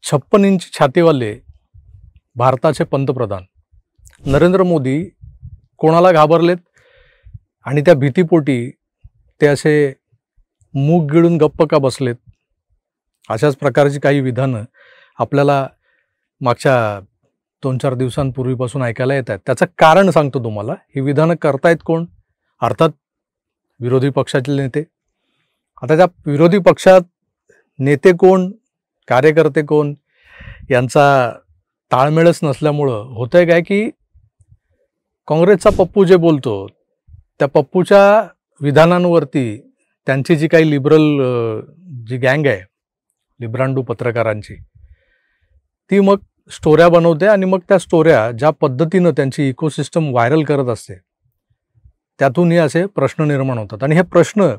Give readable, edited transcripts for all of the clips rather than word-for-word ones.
56 inch छातीवाले भारताचे पंतप्रधान नरेंद्र मोदी कोणाला घाबरलेत आणि त्या भीतीपोटी ते असे मूग गिळून गप्प का बसलेत? अशाच प्रकारची काही विधानं आपल्याला मागच्या 2-4 दिवसांपूर्वीपासून ऐकायला येत आहेत. त्याचं कारण सांगतो तुम्हाला. ही विधानं करतायत कोण? अर्थात विरोधी पक्षातील नेते. आता त्या विरोधी पक्षात नेते कोण, कार्यकर्ते कोण यांचा ताळमेळच नसल्यामुळं होतंय काय की काँग्रेसचा पप्पू जे बोलतो त्या पप्पूच्या विधानांवरती त्यांची जी काही लिबरल जी गँग आहे लिब्रांडू पत्रकारांची, ती मग स्टोऱ्या बनवते आणि मग त्या स्टोऱ्या ज्या पद्धतीनं त्यांची इकोसिस्टम व्हायरल करत असते त्यातून हे असे प्रश्न निर्माण होतात. आणि हे प्रश्न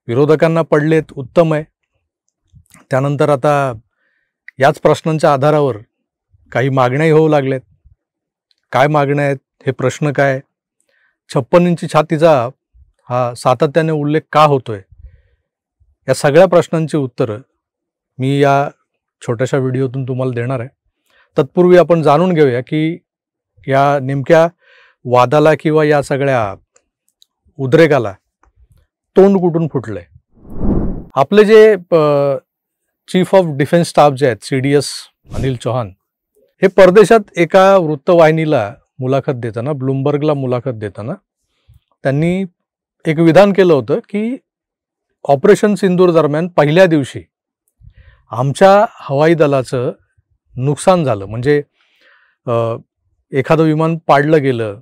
विरोधकांना पडलेत, उत्तम आहे. त्यानंतर आता याच प्रश्नांच्या आधारावर काही मागण्याही होऊ लागल्यात. काय मागण्या आहेत, हे प्रश्न काय, 56 इंची छातीचा हा सातत्याने उल्लेख का होतोय, या सगळ्या प्रश्नांची उत्तरं मी या छोट्याशा व्हिडिओतून तुम्हाला देणार आहे. तत्पूर्वी आपण जाणून घेऊया की या नेमक्या वादाला किंवा या सगळ्या उद्रेकाला तोंड कुठून फुटलंय. आपले जे चीफ ऑफ डिफेन्स स्टाफ जे आहेत CDS अनिल चौहान, हे परदेशात एका वृत्तवाहिनीला मुलाखत देताना, ब्लूमबर्गला मुलाखत देताना त्यांनी एक विधान केलं होतं की ऑपरेशन सिंदूर दरम्यान पहिल्या दिवशी आमच्या हवाई दलाचं नुकसान झालं. म्हणजे एखादं विमान पाडलं गेलं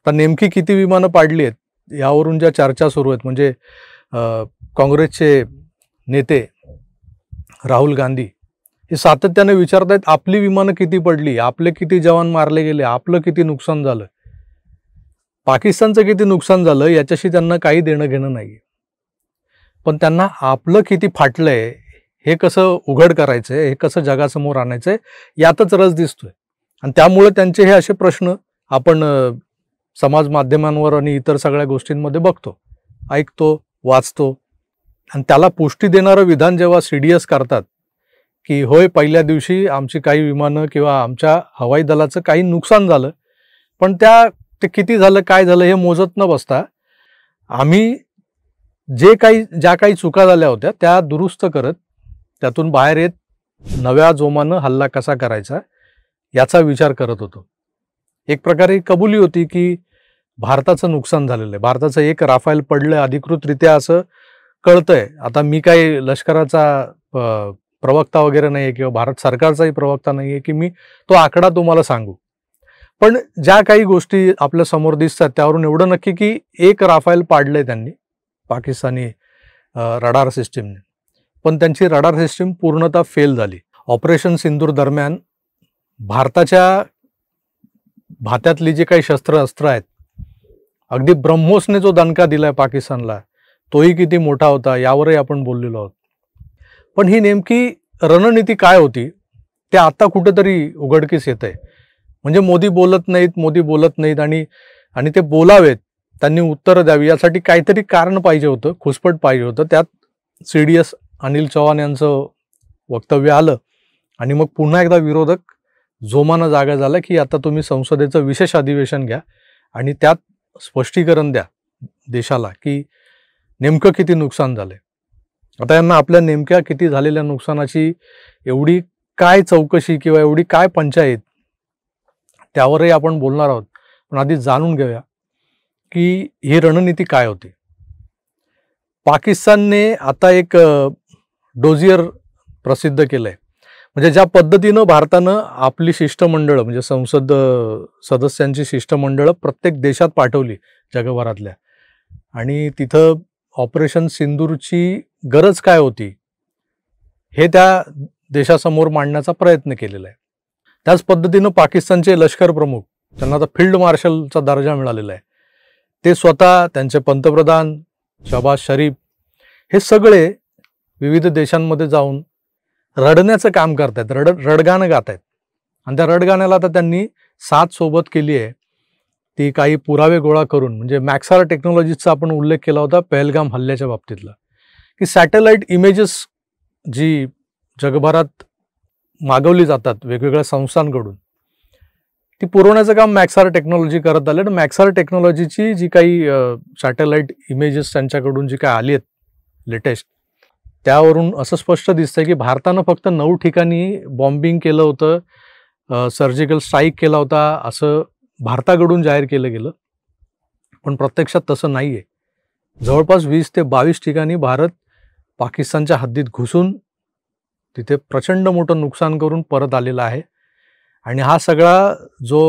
तर नेमकी किती विमानं पाडली आहेत यावरून ज्या चर्चा सुरू आहेत. म्हणजे काँग्रेसचे नेते राहुल गांधी हे सातत्याने विचारत आहेत आपली विमानं किती पडली, आपले किती जवान मारले गेले, आपलं किती नुकसान झालं. पाकिस्तानचं किती नुकसान झालं याच्याशी त्यांना काही देणं घेणं नाही. पण त्यांना आपलं किती फाटलंय हे कसं उघड करायचंय, हे कसं जगासमोर आणायचंय यातच रस दिसतोय. आणि त्यामुळे त्यांचे हे असे प्रश्न आपण समाज माध्यमांवर आणि इतर सगळ्या गोष्टींमध्ये बघतो, ऐकतो, वाचतो. आणि त्याला पुष्टी देणारं विधान जेव्हा CDS करतात की होय पहिल्या दिवशी आमची काही विमानं किंवा आमच्या हवाई दलाचं काही नुकसान झालं, पण ते किती झालं, काय झालं हे मोजत न बसता आम्ही ज्या काही चुका झाल्या होत्या त्या दुरुस्त करत त्यातून बाहेर येत नव्या जोमानं हल्ला कसा करायचा याचा विचार करत होतो. एक प्रकारे कबुली होती की भारताचं नुकसान झालेलं आहे, भारताचं एक राफेल पडलं अधिकृतरित्या असं कळतंय. आता मी काही लष्कराचा प्रवक्ता वगैरे नाही आहे किंवा भारत सरकारचाही प्रवक्ता नाही आहे की मी तो आकडा तुम्हाला सांगू. पण ज्या काही गोष्टी आपल्या समोर दिसतात त्यावरून एवढं नक्की की एक राफेल पाडले त्यांनी पाकिस्तानी रडार सिस्टीमने, पण त्यांची रडार सिस्टीम पूर्णतः फेल झाली. ऑपरेशन सिंदूर दरम्यान भारताच्या भात्यातली जी काही शस्त्र आहेत, अगदी ब्रह्मोसने जो दणका दिलाय पाकिस्तानला तोही किती मोठा होता यावरही आपण बोललेलो आहोत. पण ही नेमकी रणनीती काय होती ते आता कुठेतरी उघडकीस येत आहे. म्हणजे मोदी बोलत नाहीत आणि ते बोलावेत, त्यांनी उत्तरं द्यावी यासाठी काहीतरी कारण पाहिजे होतं, खुसपट पाहिजे होतं. त्यात CDS अनिल चौहान यांचं वक्तव्य आलं आणि मग पुन्हा एकदा विरोधक जोमानं जागा झाला की आता तुम्ही संसदेचं विशेष अधिवेशन घ्या आणि त्यात स्पष्टीकरण द्या देशाला की नेमकं किती नुकसान झालंय. आता यांना आपल्या नेमक्या किती झालेल्या नुकसानाची एवढी काय चौकशी किंवा एवढी काय पंचायत त्यावरही आपण बोलणार आहोत. पण आधी जाणून घेऊया की ही रणनीती काय होती. पाकिस्तानने आता एक डोजियर प्रसिद्ध केलंय. म्हणजे ज्या पद्धतीनं भारतानं आपली शिष्टमंडळं म्हणजे संसद सदस्यांची शिष्टमंडळं प्रत्येक देशात पाठवली जगभरातल्या, आणि तिथं ऑपरेशन सिंदूरची गरज काय होती हे त्या देशासमोर मांडण्याचा प्रयत्न केलेला आहे. त्याच पद्धतीनं पाकिस्तानचे लष्कर प्रमुख, त्यांना आता फील्ड मार्शलचा दर्जा मिळालेला आहे, ते स्वतः, त्यांचे पंतप्रधान शहबाज शरीफ हे सगळे विविध देशांमध्ये जाऊन रडण्याचं काम करतायत, रडगाणं गात आहेत. आणि त्या रडगाण्याला आता त्यांनी साथ सोबत केली आहे. ती काही पुरावे गोळा करून, म्हणजे मॅक्सार टेक्नॉलॉजीचा आपण उल्लेख केला होता पहलगाम हल्ल्याच्या बाबतीतला, की सॅटेलाइट इमेजेस जी जगभरात मागवली जातात वेगवेगळ्या संस्थांकडून, ती पुरवण्याचं काम मॅक्सार टेक्नॉलॉजी करत आले. आणि मॅक्सार टेक्नॉलॉजीची जी काही सॅटेलाइट इमेजेस त्यांच्याकडून जी काही आली आहेत लेटेस्ट, त्यावरून असं स्पष्ट दिसतंय की भारतानं फक्त 9 ठिकाणी बॉम्बिंग केलं होतं, सर्जिकल स्ट्राईक केला होता असं भारताकडून जाहीर केलं गेलं. पण प्रत्यक्षात तसं नाही आहे. जवळपास 20 ते 22 ठिकाणी भारत पाकिस्तानच्या हद्दीत घुसून तिथे प्रचंड मोठं नुकसान करून परत आलेला आहे. आणि हा सगळा जो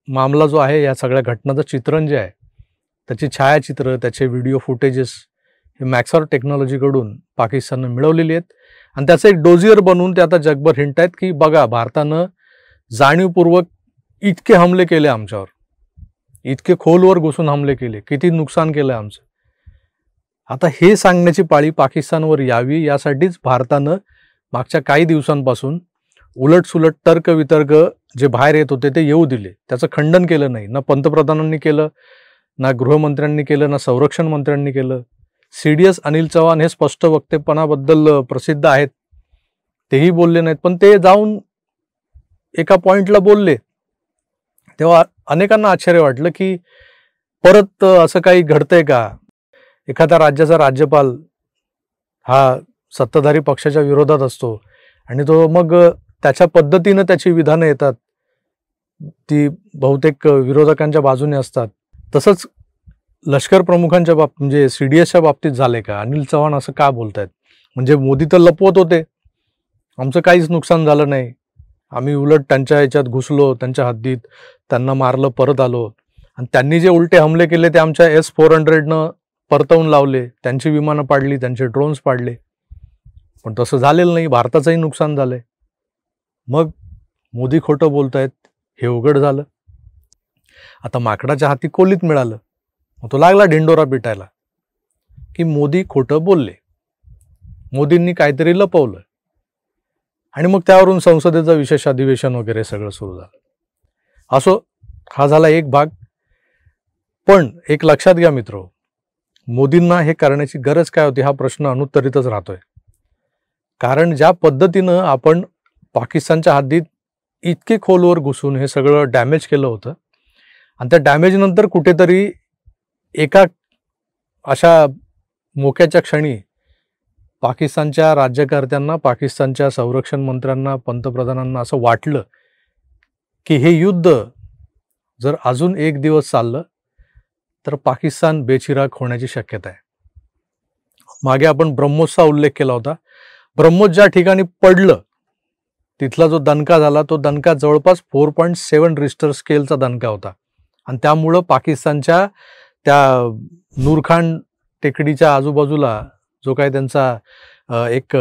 मामला जो आहे, या सगळ्या घटनाचं चित्रण जे आहे, त्याची छायाचित्र, त्याचे व्हिडिओ फुटेजेस हे मॅक्सार टेक्नॉलॉजीकडून पाकिस्ताननं मिळवलेली आहेत. आणि त्याचं एक डोजियर बनवून ते आता जगभर हिंट आहेत की बघा, भारतानं जाणीवपूर्वक इतके हमले केले आमच्यावर, इतके खोलवर घुसून हमले केले, किती नुकसान केलं आमचं. आता हे सांगण्याची पाळी पाकिस्तानवर यावी यासाठीच भारतानं मागच्या काही दिवसांपासून उलटसुलट तर्कवितर्क जे बाहेर येत होते ते येऊ दिले. त्याचं खंडन केलं नाही. ना पंतप्रधानांनी केलं, ना गृहमंत्र्यांनी केलं, ना संरक्षण मंत्र्यांनी केलं. CDS अनिल चव्हाण हे स्पष्ट वक्तेपणाबद्दल प्रसिद्ध आहेत, तेही बोलले नाहीत. पण ते जाऊन एका पॉइंटला बोलले तेव्हा अनेकांना आश्चर्य वाटलं की परत असं काही घडतंय का. एखाद्या राज्याचा राज्यपाल हा सत्ताधारी पक्षाच्या विरोधात असतो आणि तो मग त्याच्या पद्धतीनं त्याची विधानं येतात, ती बहुतेक विरोधकांच्या बाजूने असतात. तसंच लष्कर प्रमुखांच्या बाबतीत म्हणजे CDSच्या बाबतीत झाले का. अनिल चव्हाण असं का बोलतायत, म्हणजे मोदी तर लपवत होते, आमचं काहीच नुकसान झालं नाही, आम्ही उलट त्यांच्या ह्याच्यात घुसलो, त्यांच्या हद्दीत त्यांना मारलं, परत आलो. आणि त्यांनी जे उलटे हमले केले ते आमच्या S-400नं परतवून लावले, त्यांची विमानं पाडली, त्यांचे ड्रोन्स पाडले. पण तसं झालेलं नाही, भारताचंही नुकसान झालंय. मग मोदी खोटं बोलतायत हे उघड झालं. आता माकडाच्या हाती कोलीत मिळालं, मग तो लागला ढिंडोरा पिटायला की मोदी खोटं बोलले, मोदींनी काहीतरी लपवलं. आणि मग त्यावरून संसदेचं विशेष अधिवेशन वगैरे सगळं सुरू झालं. असो, हा झाला एक भाग. पण एक लक्षात घ्या मित्र, मोदींना हे करण्याची गरज काय होती हा प्रश्न अनुत्तरितच राहतोय. कारण ज्या पद्धतीनं आपण पाकिस्तानच्या हद्दीत इतके खोलवर घुसून हे सगळं डॅमेज केलं होतं, आणि त्या डॅमेजनंतर कुठेतरी एका अशा मोक्याच्या क्षणी पाकिस्तानच्या राज्यकर्त्यांना, पाकिस्तानच्या संरक्षण मंत्र्यांना, पंतप्रधानांना असं वाटलं की हे युद्ध जर अजून एक दिवस चाललं तर पाकिस्तान बेचिराख होण्याची शक्यता आहे. मागे आपण ब्रह्मोसचा उल्लेख केला होता. ब्रह्मोस ज्या ठिकाणी पडलं तिथला जो दणका झाला तो दणका जवळपास 4.7 रिश्टर स्केलचा दणका होता. आणि त्यामुळं पाकिस्तानच्या त्या नूरखान टेकडीच्या आजूबाजूला जो काही त्यांचा एक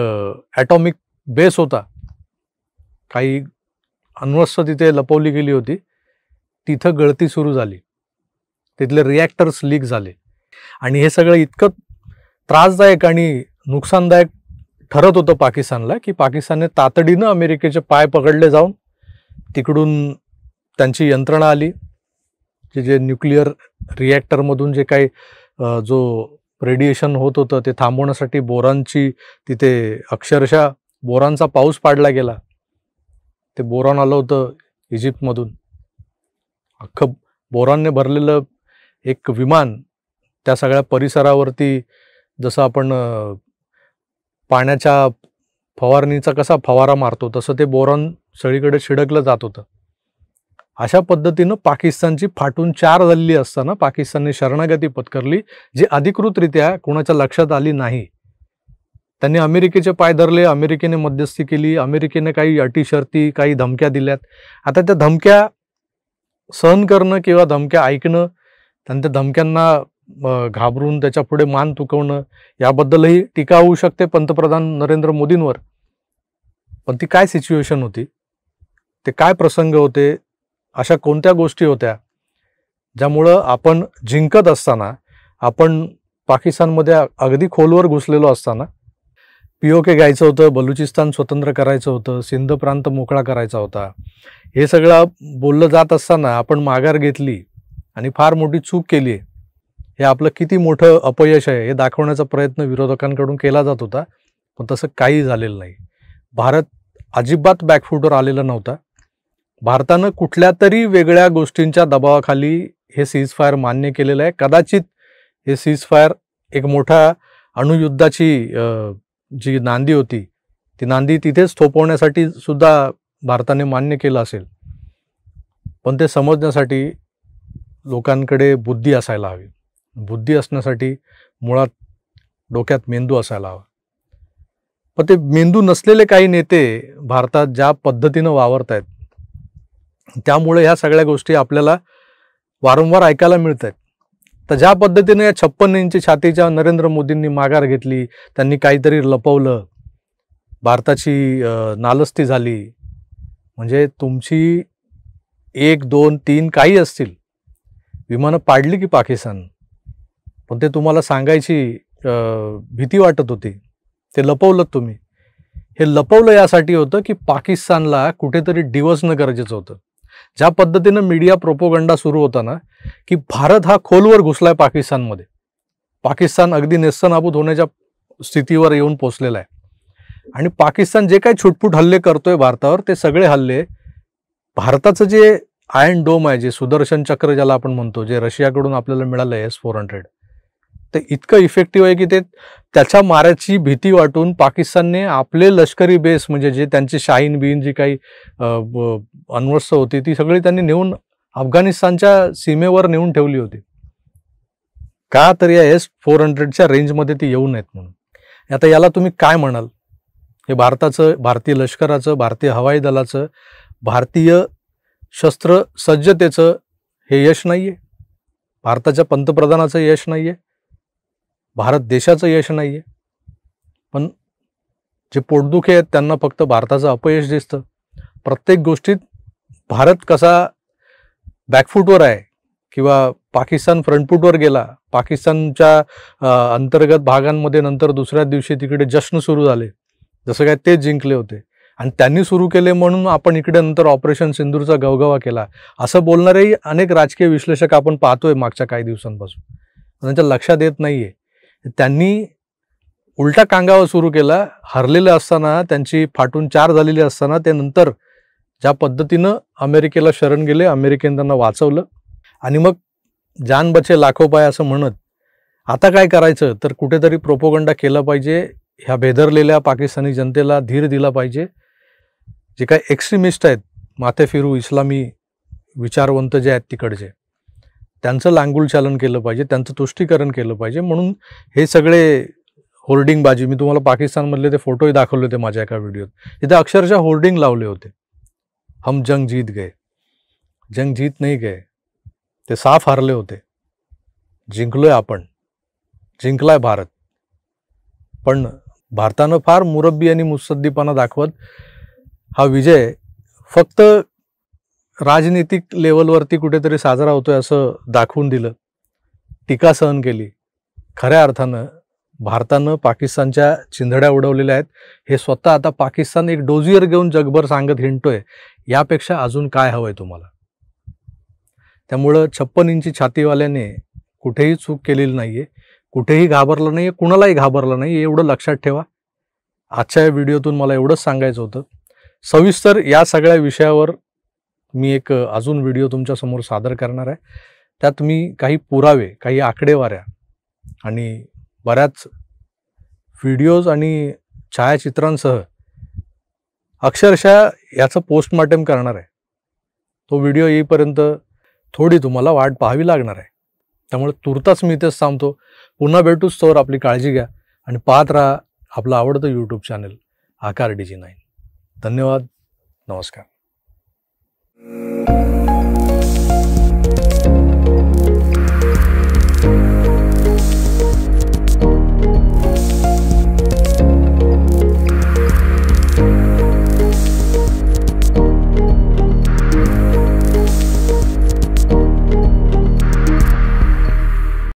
ॲटॉमिक बेस होता, काही अण्वस्त्र तिथे लपवली गेली होती, तिथं गळती सुरू झाली, तिथले रिॲक्टर्स लीक झाले. आणि हे सगळं इतकं त्रासदायक आणि नुकसानदायक ठरत होतं पाकिस्तानला की पाकिस्तानने तातडीनं अमेरिकेचे पाय पकडले जाऊन. तिकडून त्यांची यंत्रणा आली, जे न्यूक्लिअर रिॲक्टरमधून जे काही जो रेडिएशन होत होतं ते थांबवण्यासाठी बोरॉनची तिथे अक्षरशः बोरॉनचा पाऊस पाडला गेला. ते बोरॉन आलं होतं इजिप्तमधून, अख्खं बोरॉनने भरलेलं एक विमान त्या सगळ्या परिसरावरती, जसं आपण पाण्याच्या फवारणीचा कसा फवारा मारतो तसं ते बोरॉन सगळीकडे छिडकलं जात होतं. अशा पद्धतीनं पाकिस्तानची फाटून 4 झालेली असताना पाकिस्तानने शरणागती पत्करली, जी अधिकृतरित्या कोणाच्या लक्षात आली नाही. त्यांनी अमेरिकेचे पाय धरले, अमेरिकेने मध्यस्थी केली, अमेरिकेने काही अटी शर्ती, काही धमक्या दिल्यात. आता त्या धमक्या सहन करणं किंवा धमक्या ऐकणं, त्यांच्या धमक्यांना घाबरून त्याच्या पुढे मान तुकवणं, याबद्दलही टीका होऊ शकते पंतप्रधान नरेंद्र मोदींवर. पण ती काय सिच्युएशन होती, ते काय प्रसंग होते, अशा कोणत्या गोष्टी होत्या ज्यामुळं आपण जिंकत असताना, आपण पाकिस्तानमध्ये अगदी खोलवर घुसलेलो असताना POK घ्यायचं होतं, बलुचिस्तान स्वतंत्र करायचं होतं, सिंध प्रांत मोकळा करायचा होता, हे सगळं बोललं जात असताना आपण माघार घेतली आणि फार मोठी चूक केली आहे, हे आपलं किती मोठं अपयश आहे हे दाखवण्याचा प्रयत्न विरोधकांकडून केला जात होता. पण तसं काही झालेलं नाही. भारत अजिबात बॅकफूटवर आलेला नव्हता. भारतानं कुठल्या तरी वेगळ्या गोष्टींच्या दबावाखाली हे सीजफायर मान्य केलेलं आहे. कदाचित हे सीजफायर एक मोठा अणुयुद्धाची जी नांदी होती ती नांदी तिथेच थोपवण्यासाठी सुद्धा भारताने मान्य केलं असेल. पण ते समजण्यासाठी लोकांकडे बुद्धी असायला हवी. बुद्धी असण्यासाठी मुळात डोक्यात मेंदू असायला हवा. पण ते मेंदू नसलेले काही नेते भारतात ज्या पद्धतीनं वावरत आहेत त्यामुळे ह्या सगळ्या गोष्टी आपल्याला वारंवार ऐकायला मिळत आहेत. तर ज्या पद्धतीने या 56 इंची छातीच्या नरेंद्र मोदींनी माघार घेतली, त्यांनी काहीतरी लपवलं, भारताची नालस्ती झाली, म्हणजे तुमची 1, 2, 3 काही असतील विमानं पाडली की पाकिस्तान, पण ते तुम्हाला सांगायची भीती वाटत होती, ते लपवलं तुम्ही. हे लपवलं यासाठी होतं की पाकिस्तानला कुठेतरी डिवसणं गरजेचं होतं. ज्या पद्धतीनं मीडिया प्रोपोगंडा सुरू होता ना की भारत हा खोलवर घुसलाय पाकिस्तानमध्ये, पाकिस्तान अगदी नेस्तनाबूत होण्याच्या स्थितीवर येऊन पोचलेला आहे आणि पाकिस्तान जे काही छुटपुट हल्ले करतोय भारतावर ते सगळे हल्ले भारताचं जे आयर्न डोम आहे, जे सुदर्शन चक्र ज्याला आपण म्हणतो, जे रशियाकडून आपल्याला मिळालं आहे S-400, ते इतकं इफेक्टिव्ह आहे की ते त्याच्या माऱ्याची भीती वाटून पाकिस्तानने आपले लष्करी बेस म्हणजे जे त्यांची शाहीन बीन जी काही अण्वस्त्र होती ती सगळी त्यांनी नेऊन अफगाणिस्तानच्या सीमेवर नेऊन ठेवली होती. का तर या S-400च्या रेंजमध्ये ती येऊ नयेत म्हणून. आता याला तुम्ही काय म्हणाल? हे भारताचं, भारतीय लष्कराचं, भारतीय हवाई दलाचं, भारतीय शस्त्र सज्जतेचं हे यश नाहीये, भारताच्या पंतप्रधानाचं यश नाहीये, भारत देशाचं यश नाहीये. पण जे पोटदुखे आहेत त्यांना फक्त भारताचं अपयश दिसतं. प्रत्येक गोष्टीत भारत कसा बॅकफूटवर आहे किंवा पाकिस्तान फ्रंटफूटवर गेला, पाकिस्तानच्या अंतर्गत भागांमध्ये नंतर दुसऱ्या दिवशी तिकडे जश्न सुरू झाले, जसं काय ते जिंकले होते आणि त्यांनी सुरू केले म्हणून आपण इकडे नंतर ऑपरेशन सिंदूरचा गवगवा केला, असं बोलणारेही अनेक राजकीय विश्लेषक आपण पाहतोय मागच्या काही दिवसांपासून. त्यांच्या लक्षात येत नाहीये त्यांनी उलटा कांगावा सुरू केला. हरलेलं असताना, त्यांची फाटून 4 झालेली असताना ते नंतर ज्या पद्धतीनं अमेरिकेला शरण गेले, अमेरिकेने त्यांना वाचवलं आणि मग जान बचे लाखो पाय असं म्हणत आता काय करायचं तर कुठेतरी प्रोपोगंडा केला पाहिजे, ह्या भेदरलेल्या पाकिस्तानी जनतेला धीर दिला पाहिजे. जे काही एक्स्ट्रीमिस्ट आहेत, माथेफिरू इस्लामी विचारवंत जे आहेत तिकडचे, त्यांचं लांगुलचालन केलं पाहिजे, त्यांचं तुष्टीकरण केलं पाहिजे. म्हणून हे सगळे होर्डिंगबाजी, मी तुम्हाला पाकिस्तानमधले ते फोटोही दाखवले होते माझ्या एका व्हिडिओत, तिथे अक्षरशः होर्डिंग लावले होते, हम जंग जीत गए, जंग जीत नाही गए, ते साफ हारले होते. जिंकलोय आपण, जिंकलाय भारत. पण भारतानं फार मुरब्बी आणि मुत्सद्दीपणा दाखवत हा विजय फक्त राजनीतिक लेवलवरती कुठेतरी साजरा होतोय असं दाखवून दिलं, टीका सहन केली. खऱ्या अर्थानं भारतानं पाकिस्तानच्या चिंधड्या उडवलेल्या आहेत. हे स्वतः आता पाकिस्तान एक डोजियर घेऊन जगभर सांगत हिंडतोय, यापेक्षा अजून काय हवंय तुम्हाला? त्यामुळं 56 इंची छातीवाल्याने कुठेही चूक केलेली नाहीये, कुठेही घाबरलं नाहीये, कुणालाही घाबरलं नाही, एवढं लक्षात ठेवा. आजच्या या व्हिडिओतून मला एवढंच सांगायचं होतं. सविस्तर या सगळ्या विषयावर मी एक अजून व्हिडिओ तुमच्यासमोर सादर करणार आहे. त्यात मी काही पुरावे, काही आकडेवाऱ्या आणि बऱ्याच व्हिडिओज आणि छायाचित्रांसह अक्षरशः याचं पोस्टमॉर्टम करणार आहे. तो व्हिडिओ येईपर्यंत थोडी तुम्हाला वाट पाहावी लागणार आहे. त्यामुळे तुर्तास मी इथेच थांबतो. पुन्हा भेटूच, तोवर आपली काळजी घ्या आणि पाहत राहा आपलं आवडतं यूट्यूब चॅनल आकार DG9. धन्यवाद. नमस्कार.